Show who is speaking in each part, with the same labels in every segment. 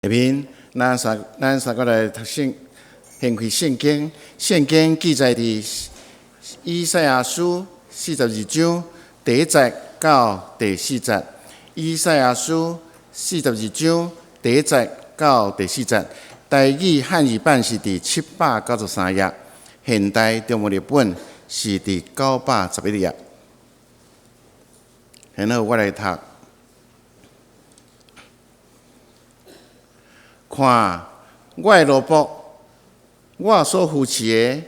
Speaker 1: 下面，咱三个来读先开圣经。圣经记载伫以赛亚书42章第1节到第4节。以赛亚书42章第1节到第4节。台语汉语版是第793页，现代中文译本是第911页。然后我来读。看，我的奴仆，我所扶持的，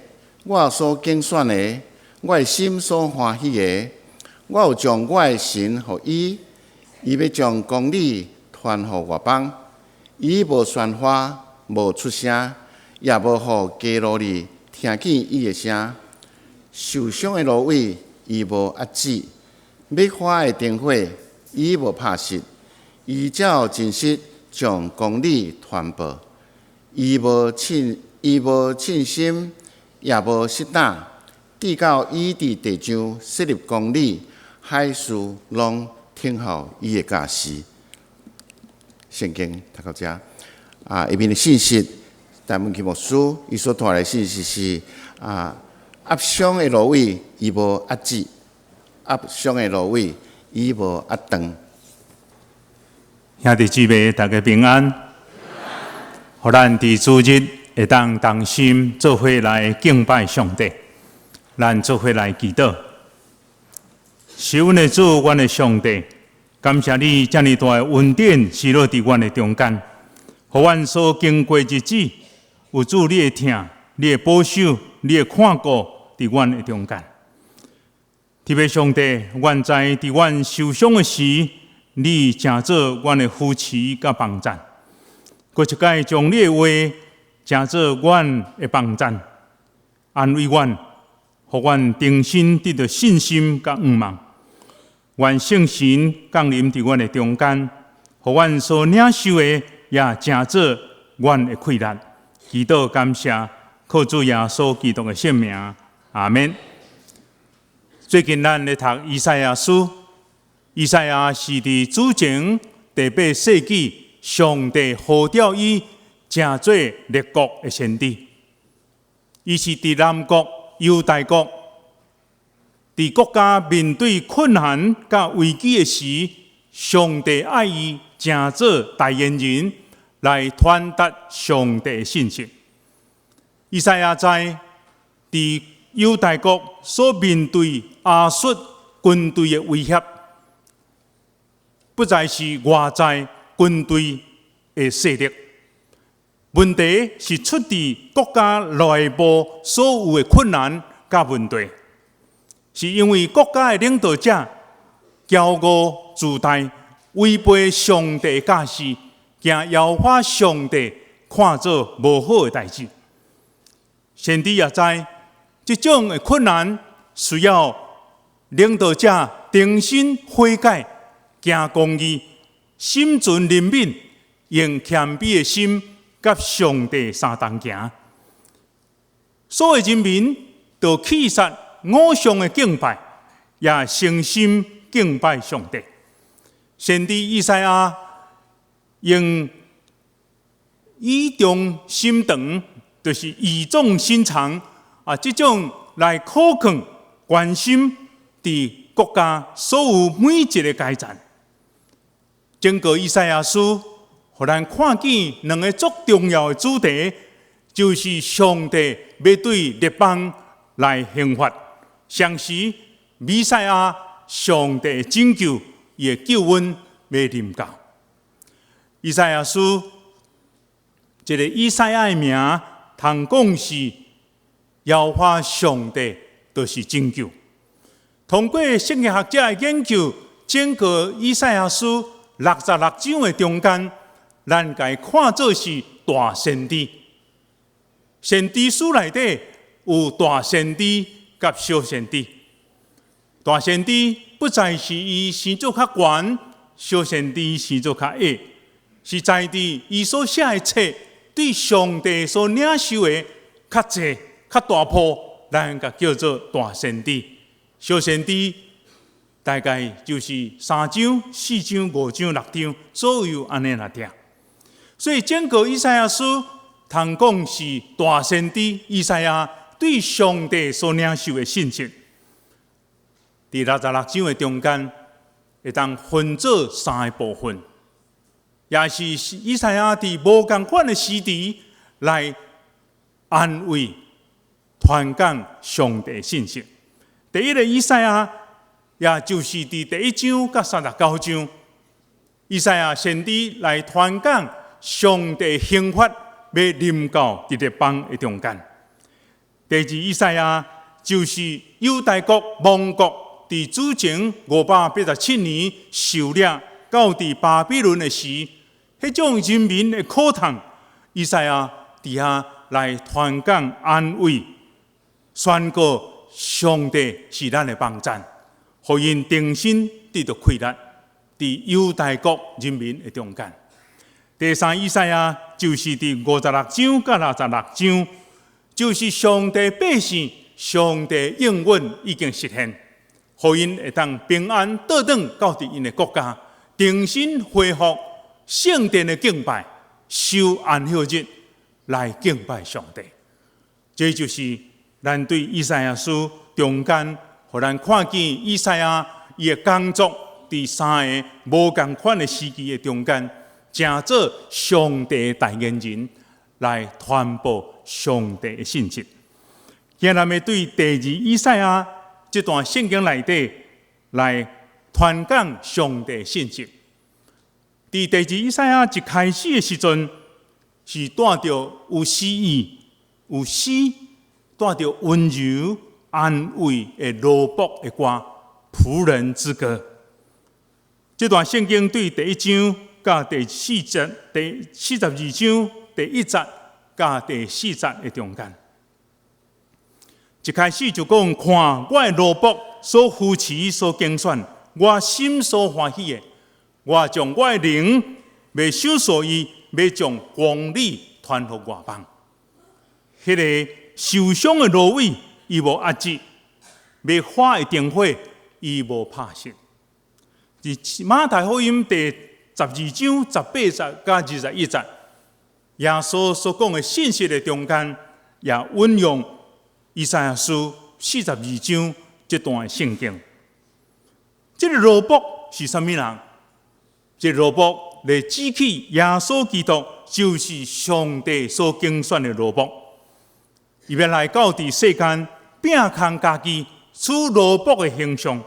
Speaker 1: 我所拣选的，我的心所欢喜的，我有将我的神予伊，伊要将公理传予外邦。伊无宣发，无出声，也无互基路里听见伊的声。受伤的芦苇，伊无压止；灭火的灯火，伊无拍熄。伊照真实。将公理传播，伊无凊心，也无失胆，直到伊伫地上设立公理，海事拢听候伊的驾驶。圣经读到这，下面的信息，但文启牧师伊所带来信息是压伤的芦苇，伊无压止；压伤的芦苇，伊无压断。
Speaker 2: 兄弟姊妹，大家平安。互咱伫主日会当同心做伙来敬拜上帝，咱做伙来祈祷。是阮的主，阮的上帝，感谢你遮尔大的恩典施落伫阮的中间，互阮所经过日子有主你的听、你的保守、你的看顾伫阮的中间。特别上帝，阮知伫阮受伤的时。你诚做阮的扶持甲帮助，过一届将你的话诚做阮的帮助，安慰阮，互阮重新得到信心甲盼望。愿圣神降临伫阮的中间，互阮所领受的也诚做阮的快乐。祈祷感谢，靠主耶稣基督的圣名，阿门。最近咱咧读以赛亚书。以赛亚是伫主前第8世纪，上帝呼召伊成做列国的先知。伊是伫南国犹大国，伫国家面对困难甲危机的时，上帝爱伊成做代言人，来传达上帝的信息。以赛亚在伫犹大国所面对亚述军队的威胁。不再是外在军队的势力，问题是出自国家内部所有的困难甲问题，是因为国家的领导者骄傲自大，违背上帝的教示，将妖化上帝看作无好的代志。先知也知这种的困难需要领导者重新悔改。行公义，心存怜悯，用谦卑的心，甲上帝相同行。所有人民都弃杀偶像的敬拜，也诚心敬拜上帝。先知以赛亚用语重心长，就是语重心长这种来考验关心伫国家所有每一个阶层。整个以赛亚书，互咱看见两个足重要的主题，就是上帝要对列邦来刑罚，同时弥赛亚上帝拯救伊的救恩要临到。以赛亚书，这个以赛亚的名，通讲是耶和华上帝，就是拯救。通过圣经学者的研究，整个以赛亚书。66章的中间，咱该看作是大先知。先知书内底有大先知甲小先知。大先知不再是伊生做较悬，小先知生做较矮，是在伫伊所写的册对上帝所领受的较济、较大波，咱甲叫做大先知。小先知。大概就是3章、4章、5章、6章左右安尼来听。所以整个以赛亚书，通讲是大先知以赛亚对上帝所领受的信息。伫66章的中间，会当分做3个部分，也是以赛亚伫无共款的时期来安慰、传讲上帝的信息。第一个以赛亚，也就是伫第1章甲39章，以赛亚先知来传讲上帝刑罚要临到伫列邦的中间。第二以赛亚就是犹大国亡国伫主前587年受掠到伫巴比伦的时，迄种人民的苦痛，以赛亚伫遐来传讲安慰，宣告上帝是咱的帮赞，互因重新得到快乐，伫犹大国人民的中间。第三以赛亚就是伫56章甲66章，就是上帝百姓，上帝应允已经实现，互因会当平安倒转到伫因的国家，重新恢复圣殿的敬拜，守安息日来敬拜上帝。这就是咱对以赛亚书中间，互咱看见以赛亚伊的工作伫3个无共款的时期的中间，正做上帝的代言人来传播上帝的信息。今日要对第2以赛亚这段圣经内底来传讲上帝的信息。伫第2以赛亚一开始的时阵，是带着有诗意、有诗，带着温柔安慰的罗卜的歌，仆人之歌。这段圣经对第1章甲第42章第1节甲第4节的中间，一开始就讲：看我的罗卜所扶持、所竞选，我心所欢喜的，我将我的灵未收所依，要将公理传予外邦。迄个受伤的芦苇，伊无压制；未花的灯火，伊无拍熄。伫马太福音第12章18节甲21节，耶稣所讲的信息的中间，也运用以赛亚书42章这段圣经。这个罗卜是什么人？这个罗卜来指起耶稣基督就是上帝所竞选的罗卜，伊要来到伫世间，拼空家己，取罗卜的形象。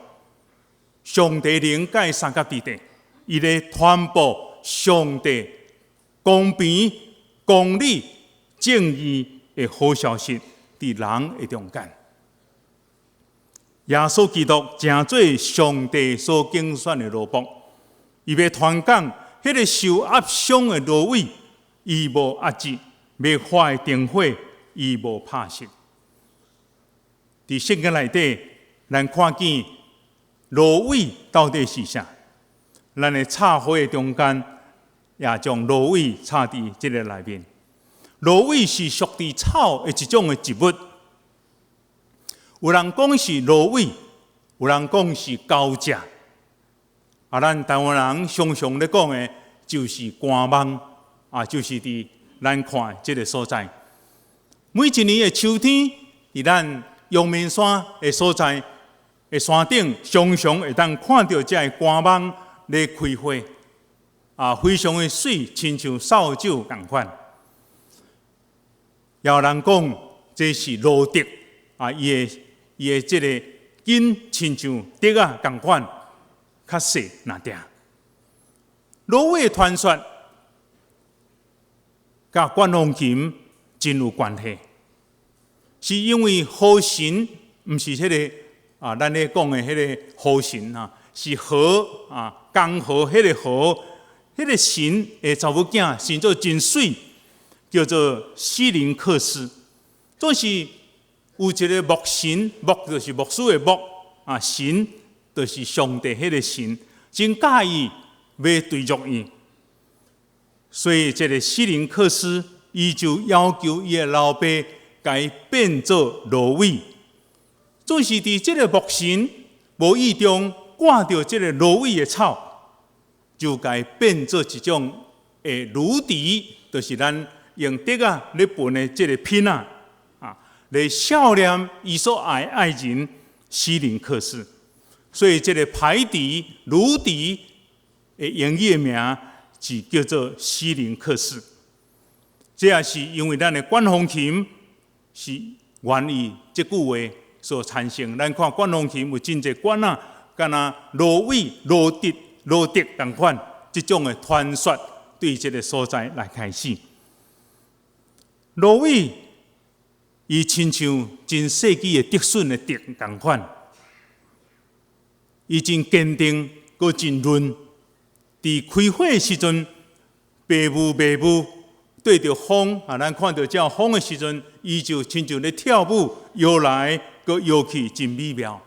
Speaker 2: 上帝灵甲伊三甲伫地，伊咧传播上帝公平、公理、正义的好消息伫人的中间。耶稣基督正做上帝所竞选的罗卜，伊要传讲迄个受压伤的芦苇，伊无压制；要花的灯火，伊无拍熄。伫圣经内底，咱看见芦苇到底是啥？咱的插花的中间，也将芦苇插伫这个内面。芦苇是属于草的一种的植物，有人讲是芦苇，有人讲是高架。咱台湾人常常咧讲的，就是寒芒就是伫咱看这个所在。每一年的秋天，伫咱阳明山的所在的山顶，常常会当看到这个寒芒咧开花，非常的水，亲像扫帚同款。也有人讲这是芦笛，伊的这个根亲像笛同款。较细那点，芦苇传说甲管风琴真有关系，是因为河神毋是迄个咱咧讲的迄个河神是河江河迄个河，迄个神的查某囝生做真水，叫做西林克斯。总是有一个木神，木就是牧师的木神。就是上帝迄个神，真介意要对着伊，所以这个西林克斯，伊就要求伊的老爸，甲伊变做芦苇。总是伫这个木神无意中挂着这个芦苇的草，就甲伊变做一种的如敌，就是咱用竹啊咧分的这个品啊，来孝念伊所爱的爱人西林克斯。所以这个排敌、如敌的英语名是叫做西林克斯。这也是因为咱的管风琴是源于这句话所产生。咱看管风琴有真侪管啊，敢若罗伟、罗德同款，这种的传说对这个所在来开始。罗伟，伊亲像真世纪的德顺的德同款，伊真坚定，佮真润。伫开火的时阵，白雾对着风咱看到这风的时阵，伊就亲像咧跳舞，摇来佮摇去，真美妙。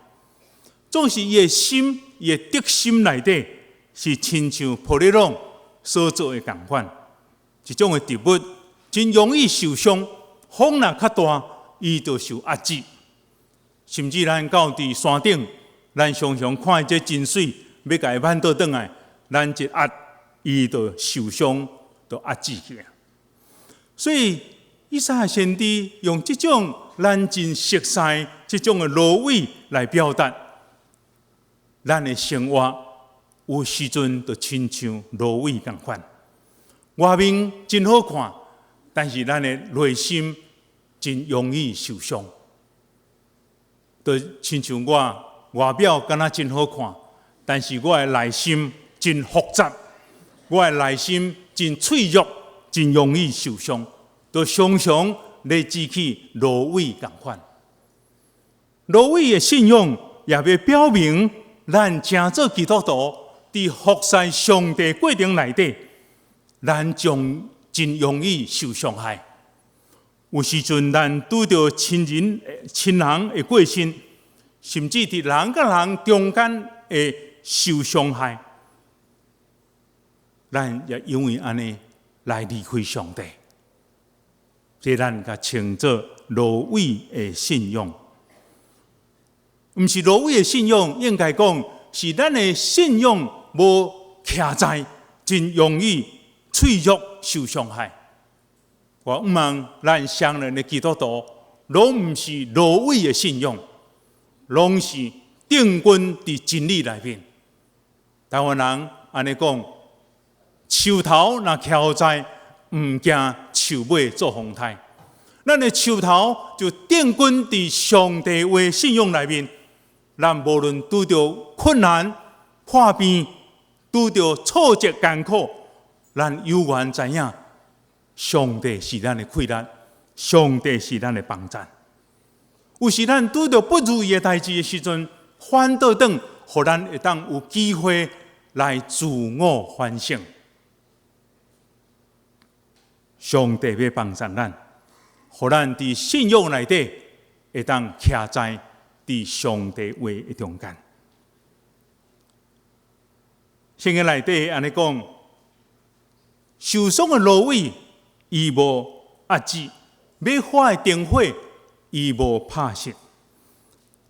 Speaker 2: 总是伊的心，伊的德心内底，是亲像玻璃龙所做的同款。一种的植物，真容易受伤，风若较大，伊就受压制。甚至咱到伫山顶，咱常常看这真水，要甲伊挽倒转来，咱一压，伊就受伤，就压制起来。所以，以赛亚先知用这种咱真熟悉这种的芦苇来表达，咱的生活有时阵就亲像芦苇同款，外面真好看，但是咱的内心真容易受伤。就亲像我外表敢若真好看，但是我的内心真复杂，我的内心真脆弱。真容易受伤，都常常咧记起芦苇同款。芦苇的信仰也要表明，咱正做基督徒，伫服侍上帝过程内底，咱将真容易受伤害。有时阵，咱拄着亲人的过身，甚至伫人甲人中间会受伤害，咱也因为安尼。来离开上帝，这咱甲称作芦苇的信仰。毋是芦苇的信仰，应该讲是咱的信仰无徛在，真容易脆弱受伤害。我毋望咱相认的基督徒，拢毋是芦苇的信仰，拢是定根伫真理内面。台湾人安尼讲。树头若徛在，毋惊树尾做风台。咱的树头就定根伫上帝话信仰内面。咱无论拄着困难、破病，拄着挫折艰苦，咱永远知影，上帝是咱的气力，上帝是咱的帮助。有时咱拄着不如意的代志的时阵，反倒转，互咱会当有机会来自我反省。上帝要帮助咱，互咱伫信仰内底会当徛在伫上帝话的中间。圣经内底安尼讲，受伤的芦苇，伊无压制；要火的灯火，伊无拍熄。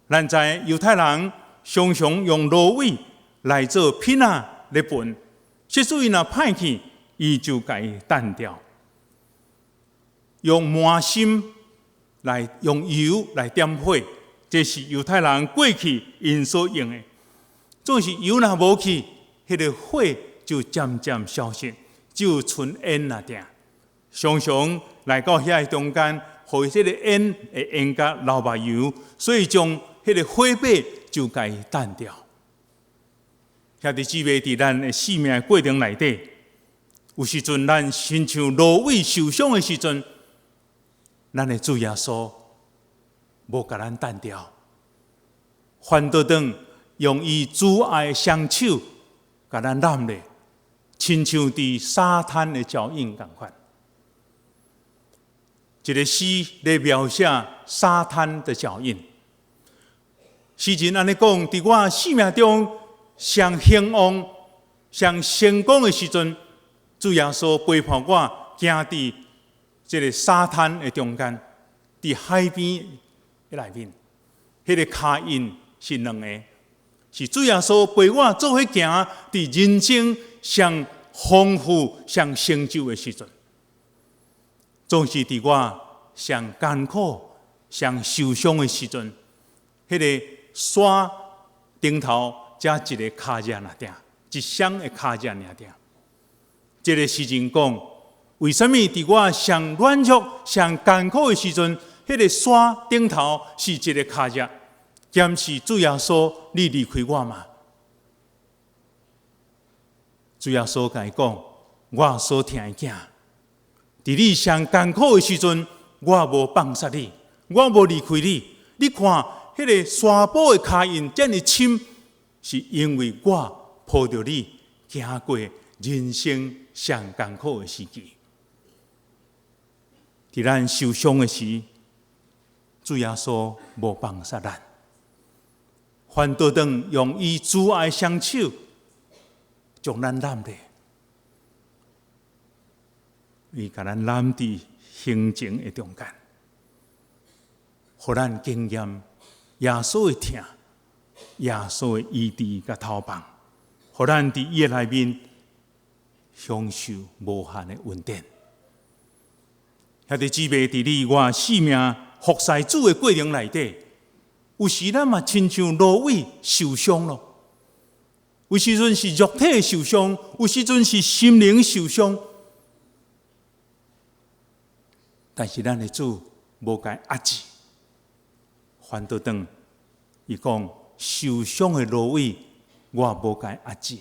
Speaker 2: 咱知犹太人常常用芦苇来做品仔咧分，即使伊若歹去，伊就甲伊淡掉。用麻心来用油来点火，这是犹太人过去因所用的。总是油若无去，迄个火就渐渐消失，只有剩烟那点。常常来到遐中间，互迄个烟会烟甲流目油，所以将迄个火把就甲伊淡掉。兄弟姊妹，伫咱的生命过程内底，有时阵咱亲像芦苇受伤的时阵。咱的主耶稣无甲咱淡掉，反倒转用伊主爱的双手甲咱揽咧，亲像伫沙滩的脚印同款。一个诗咧描写沙滩的脚印，诗人安尼讲：伫我生命中上兴旺、上成功的时阵，主耶稣陪伴我行伫。这个沙滩的中间，伫海边的内面，迄个脚印是两个，是主耶稣陪我做伙行，伫人生上丰富、上成就的时阵，总是伫我上艰苦、上受伤的时阵，迄个山顶头才一个脚架那定，一双的脚架那定。这个时阵讲，为什么伫我上软弱、上艰苦的时阵，迄个山顶头是一个脚架？兼是主耶稣，你离开我嘛？主耶稣甲伊讲：我所疼的囝，伫你上艰苦的时阵，我无放下你，我无离开你。你看，迄个山坡的脚印遮尔深，是因为我抱着你行过人生上艰苦的时期。伫咱受伤的时，主耶稣无放下咱。反倒当用伊慈爱双手，将咱揽咧，伊甲咱揽伫行程的中间，互咱经验耶稣的疼，耶稣的医治甲头棒，互咱伫伊的内面享受无限的恩典。遐伫姊妹伫你我生命服侍主的过程内底。有时咱嘛亲像芦苇受伤咯，有时阵是肉体受伤，有时阵是心灵受伤。但是咱的主无甲压制，反倒当伊讲受伤的芦苇，我无甲压制，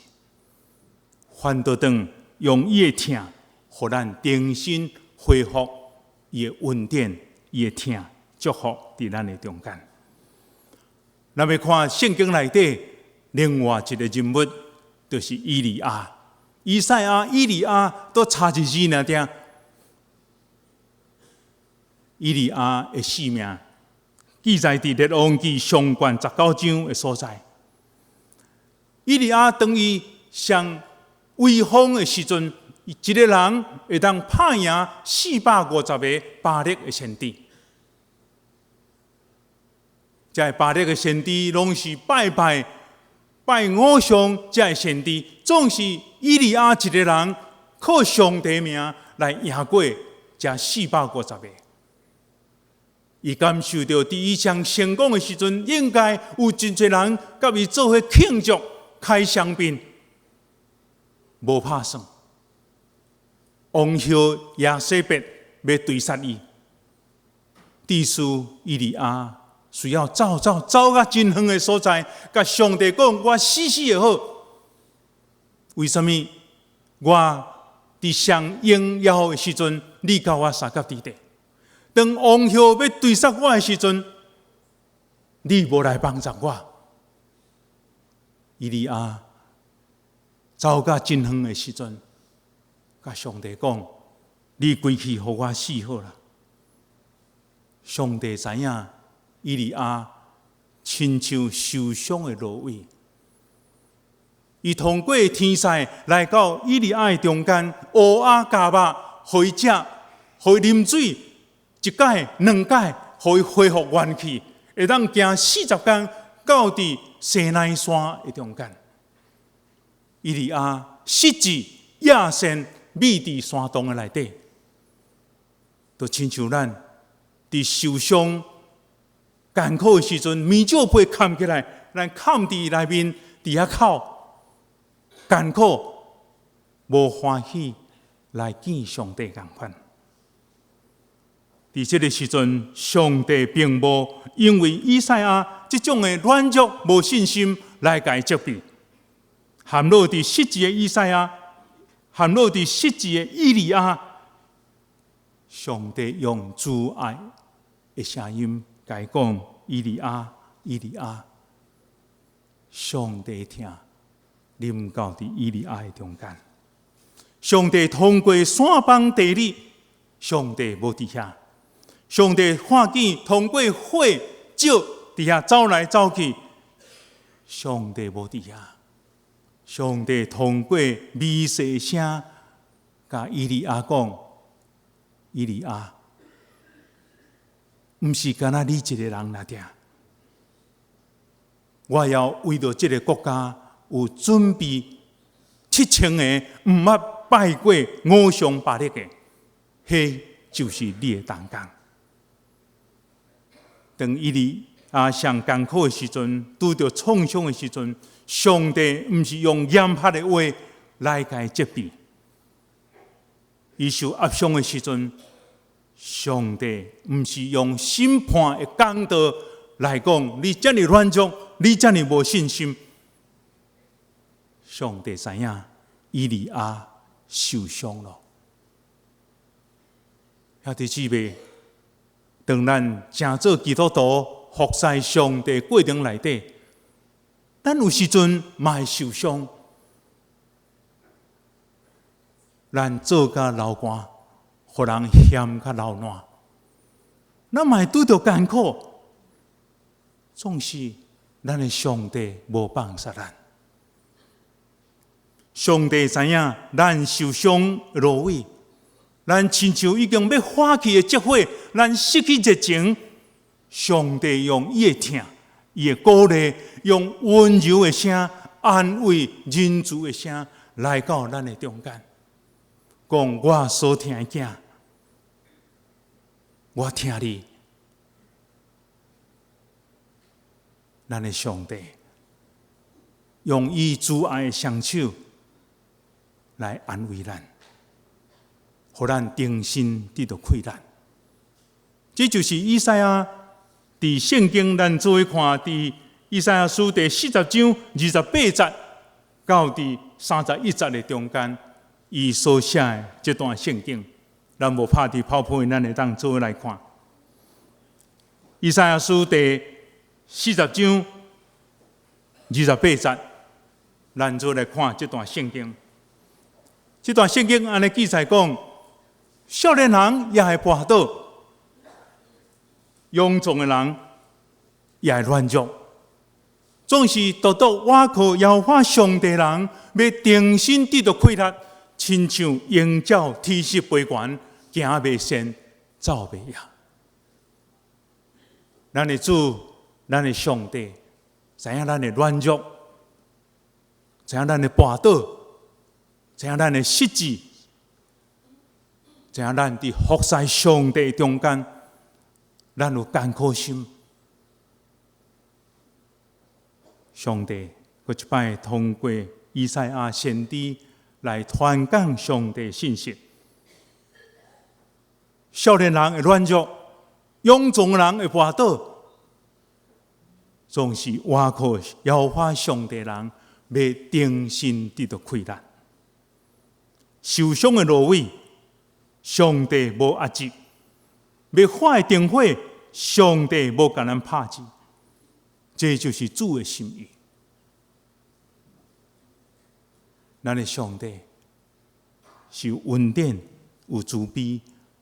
Speaker 2: 反倒当用伊的疼，互咱重新恢复伊的恩典，伊的疼祝福伫咱的中间。咱要看圣经内底另外一个人物，就是以利亚。以赛亚、以利亚都差一字那点。以利亚的性命记载伫列王记上卷19章的所在。以利亚当伊上威风的时阵，一个人会当拍赢450个巴力的先知。这巴力的先知拢是拜偶像，这先知总是以利亚一个人靠上帝名来赢过这450个。伊感受到伫伊上成功的时阵，应该有真侪人甲伊做伙庆祝、开香槟，无拍算。王后亚西别要追杀伊，地属以利亚。需要走到真远的所在，甲上帝讲：我死也好。为什么我伫上荣耀的时阵，你甲我三角地带？当王后要追杀我的时阵，你无来帮助我。以利亚走到真远的时阵，甲上帝讲：你归去，互我死好了。上帝知影。以利亚亲像受伤的芦苇，伊通过天使来到以利亚的中间，乌鸦加肉，互伊食，互伊啉水，一解两解，互伊恢复元气，会当行40天到伫西奈山的中间。以利亚失志亚仙秘伫山洞的内底，就亲像咱伫受伤。艰苦的时阵，面罩被砍起来，咱砍伫内面，伫遐口艰苦，无欢喜来见上帝共款。伫这个时阵，上帝并无因为以赛亚这种的软弱、无信心来甲伊责备，含落伫失志的以赛亚，含落伫失志的以利亚，上帝用慈爱的声音。甲伊讲：以利亚，以利亚，上帝听，你毋到伫以利亚的中间。上帝通过山崩地裂，上帝无伫遐。上帝看见通过火照伫遐走来走去，上帝无伫遐。上帝通过微细声，甲以利亚讲：以利亚。毋是干那你一个人那点，我要为着这个国家有准备7000个毋捌拜过五常八日的，迄就是你的同工。当伊哩上艰苦的时阵，拄着创伤的时阵，上帝毋是用严苛的话来甲伊责备；伊受压伤的时阵，上帝毋是用审判的公道来讲，你遮尔软弱，你遮尔无信心。上帝知影以利亚受伤了。兄弟姊妹，当咱正做基督徒服侍上帝过程内底，咱有时阵嘛会受伤，咱做甲流汗，互人嫌甲流烂，咱嘛会拄着艰苦，总是咱的上帝无放下咱。上帝知影咱受伤落位，咱亲像已经要化去的积火，咱失去热情。上帝用伊的疼、伊的鼓励，用温柔的声、安慰、仁慈的声来到咱的中间，讲我所听的囝，我听你。咱的上帝用伊慈爱的双手来安慰咱，互咱重新得到快乐。这就是以赛亚伫圣经咱做伙看，伫以赛亚书第40章28节到第31节的中间，伊所写的这段圣经，咱无拍伫PowerPoint，咱会当做伙来看。以赛亚书第40章28节，咱做来看这段圣经。这段圣经安尼记载讲，少年人也会跌倒，勇壮的人也会软弱，总是独独倚靠耶和华上帝的人，要重新得到快乐，亲像鹰鸟天势飞悬，行袂先，走袂赢。咱的主，咱的上帝，知影咱的软弱，知影咱的跌倒，知影咱的失志，知影咱伫服侍上帝中间，咱有艰苦心。上帝搁一摆通过以赛亚先知来传讲上帝信息。少年人会软弱，勇壮的人会跌倒，总是倚靠耶和华上帝的人，要重新得到快乐。受伤的落位，上帝无压制；要火的灯火，上帝无甲咱拍击。这就是主的心意。咱的上帝是有恩典、有慈悲，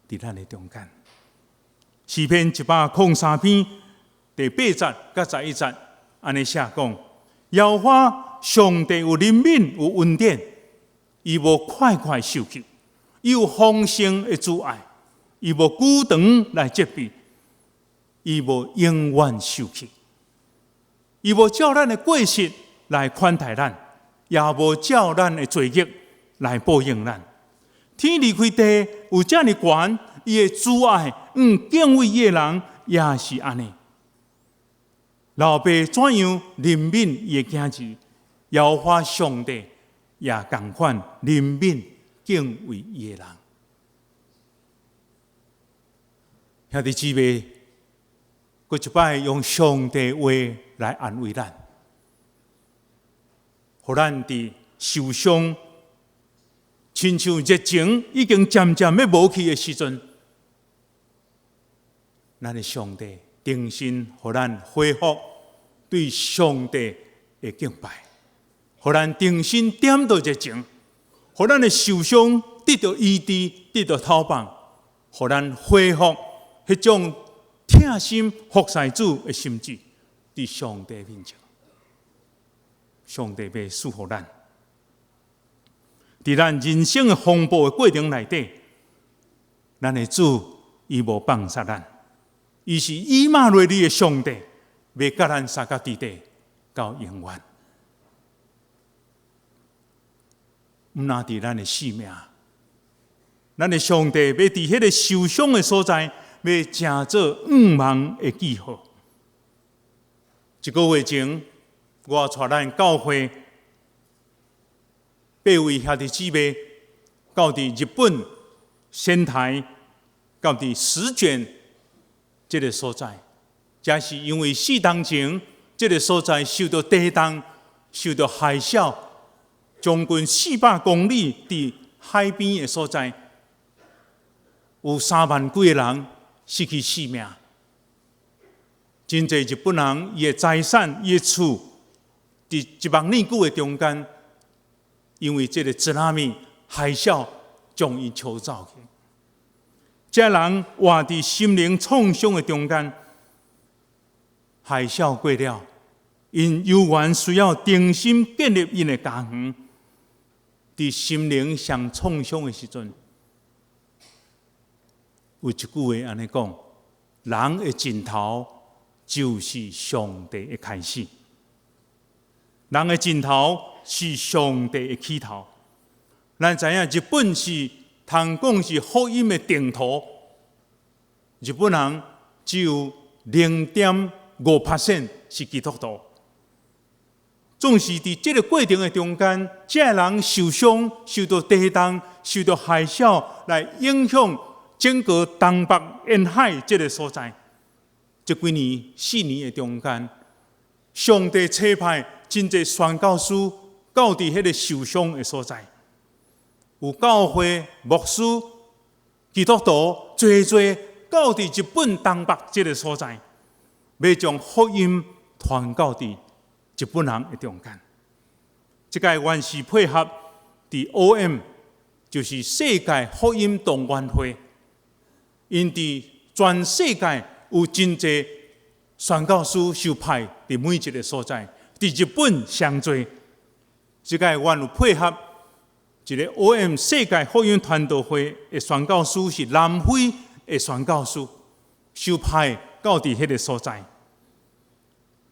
Speaker 2: 伫咱的中间。诗篇103篇第8节到11节，安尼写讲：耶和华上帝有怜悯，有恩典，伊无快快受气，伊有丰盛的慈爱，伊无久长来责备，伊无永远受气。伊无照咱的过失来款待咱，也无照咱的罪孽来报应咱。天离开地有这么悬，伊的慈爱，敬畏伊的人也是安尼。老爸怎样怜悯伊的囝儿，耶和华上帝也同款怜悯敬畏伊的人。兄弟姊妹，搁一摆用上帝话来安慰咱，互咱伫受伤、亲像热情已经渐渐要无去的时阵，咱的上帝重新互咱恢复对上帝的敬拜，互咱重新点到热情，互咱的受伤得到医治，得到讨棒，互咱恢复迄种疼心服侍主的心志。伫上帝面前，上帝要赐福咱。伫咱人生的风暴的过程内底，咱的主伊无放下咱，伊是以马内利的上帝，要甲咱相甲伫地到永远。毋那伫咱的性命，咱的上帝要伫迄个受伤的所在，要成做永亡的记号。一个月前，我带咱教会8位兄弟姊妹到伫日本仙台，到伫石卷这个所在，这是因为4年前这个所在受到地震、受到海啸，将近400公里伫海边的所在，有3万几个人失去性命。真侪日本人伊的财产、伊的厝，伫1万年久的中间，因为这个津波、海啸将伊抽走去。这人活伫心灵创伤的中间，海啸过了，因犹原需要重新建立因的家园。伫心灵上创伤的时阵，有一句话安尼讲：人的尽头就是上帝的开始。人的尽头是上帝的起头。咱知影日本是通讲是福音的净土，日本人只有0.5% 是基督徒。总是伫这个过程的中间，这人受伤、受到地震、受到海啸来影响整个东北沿海这个所在。这几年、4年的中间，上帝差派真侪宣教师到伫迄个受伤的所在，有教会牧师、基督徒侪到伫日本东北这个所在，要将福音传到伫日本人的中间。这个原是配合伫 OM， 就是世界福音动员会，因伫全世界有真侪宣教师受派伫每一个所在，伫日本上多。这个原有配合一个 OM 世界福音传道会的宣教师是南非的宣教师，受派到伫迄个所在。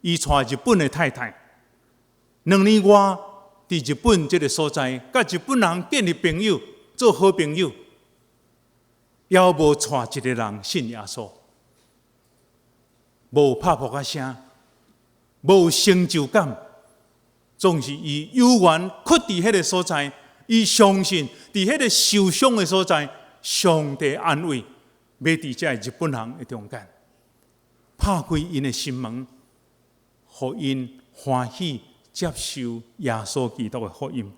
Speaker 2: 伊带日本的太太，2年外伫日本这个所在，甲日本人建立朋友，做好朋友，也无带一个人信耶稣，无拍扑克声，无成就感，总是伊有缘屈伫迄个所在，伊相信伫迄个受伤的所在，上帝安慰，要伫这日本人的中间，拍开因的心门，互因欢喜接受耶稣基督的福音。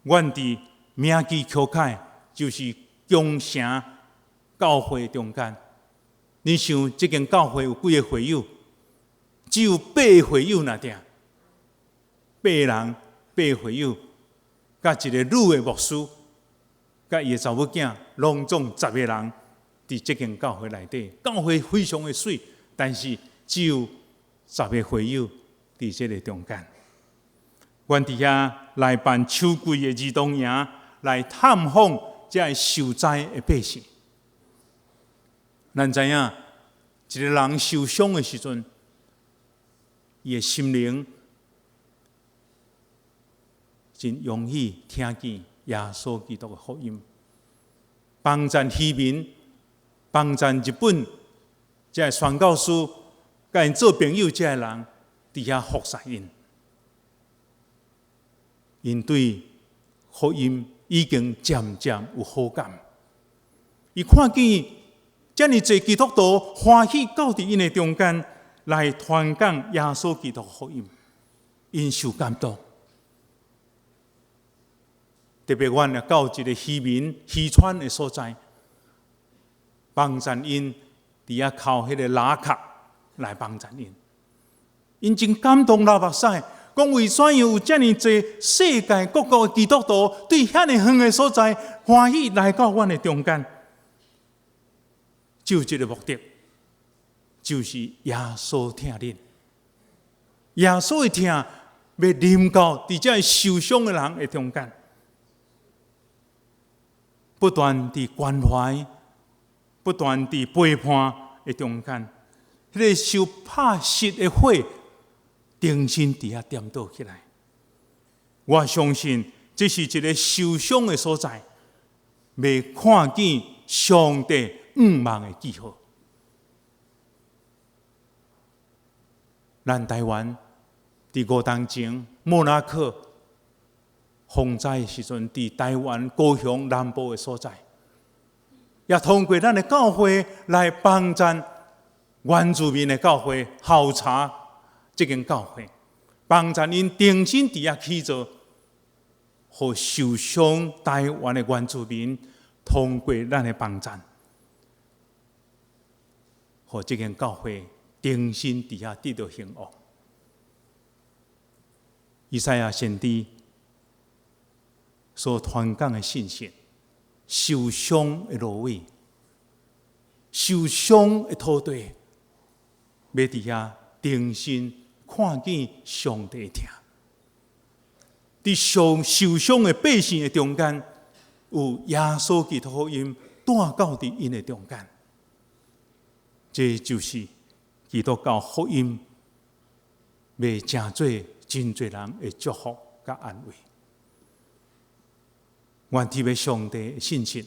Speaker 2: 阮伫名记裘凯，就是强城教会中间。你想，这间教会有几个会友？只有8个会友那点，8人8个会友，甲一个女的牧师，甲伊的查某囝，拢总10个人伫这间教会内底。教会非常的水，但是只有10个会友伫这个中间。阮伫遐来办秋季的儿童营，来探访这受灾的百姓。咱知影，一个人受伤的时阵，伊的心灵真容易听见耶稣基督的福音，帮助渔民，帮助日本这宣教师，甲因做朋友这个人，伫遐服侍因。因对福音已经渐渐有好感，伊看见遮尔侪基督徒欢喜到伫因的中间来传讲耶稣基督福音，因受感动。特别阮也到一个渔村的所在，帮助因伫遐靠迄个拉卡来帮助因，因真感动流目屎。讲为怎样有遮尔侪世界各国的基督徒对遐尼远的所在欢喜来到阮的中间，就一个目的，就是耶稣疼恁，耶稣的疼要临到伫遮受伤的人的中间，不断伫关怀，不断伫陪伴的中间，迄个受拍熄的火。重新伫遐点倒起来，我相信这是一个受伤的所在，未看见上帝愿望的记号。咱台湾伫5年前莫拉克洪灾的时阵，伫台湾高雄南部的所在，也通过咱的教会来帮赞原住民的教会考察这间教会，帮赞因定心伫遐起造，互受伤台湾的原住民通过咱的帮赞，互这间教会定心伫遐得到兴旺。以赛亚先知所传讲的信息，受伤的芦苇，受伤的土地，要伫遐定心看见上帝疼。伫受伤的百姓的中间，有耶稣基督福音带到伫因的中间。这就是基督教福音，要成做真侪人的祝福甲安慰。愿伫要上帝的信息，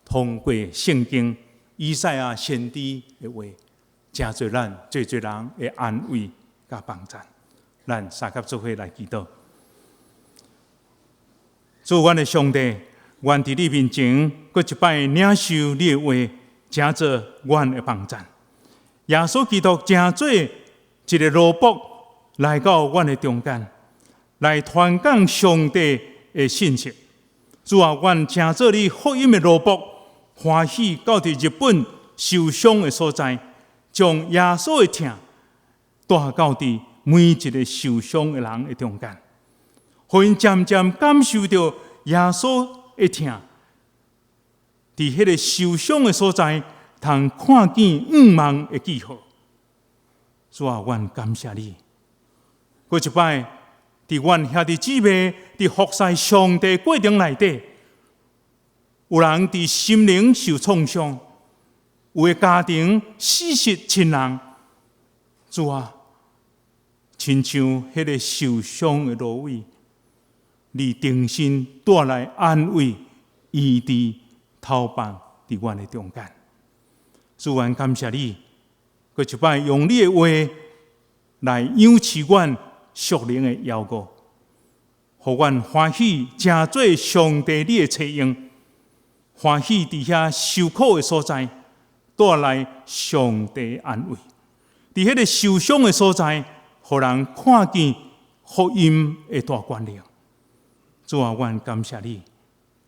Speaker 2: 通过圣经以赛亚先知的话，成做咱最侪人的安慰甲帮助。咱三甲做伙来祈祷。主，阮的上帝，愿伫你面前，搁一摆领受你的话，成做阮的帮助。耶稣基督成做一个罗卜，来到阮的中间，来传讲上帝的信息。主啊，愿成做你福音的罗卜，欢喜到伫日本受伤的所在，将耶稣的疼带到伫每一个受伤的人的中间，互因渐渐感受到耶稣的疼，伫迄个受伤的所在，通看见愿望的记号。主啊，愿感谢你。过一摆，伫阮兄弟姊妹伫服侍上帝过程内底，有人伫心灵受创伤，有的家庭死失亲人。主啊，亲像迄个受伤的芦苇，你定心带来安慰、医治、透放伫阮的中间。主愿感谢你，过一摆用你的话来养持阮属灵的腰骨，互阮欢喜成做上帝你的册用，欢喜伫遐受苦的所在，带来上帝安慰；伫迄个受伤的所在，互人看见福音的大权力。主啊，阮感谢你，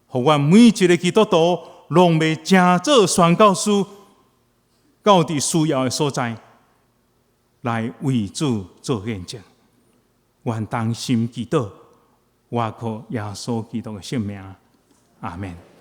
Speaker 2: 互阮每一个基督徒拢要成做宣教师，到伫需要的所在，来为主做见证。愿同心祈祷，我靠耶稣基督的圣名，阿门。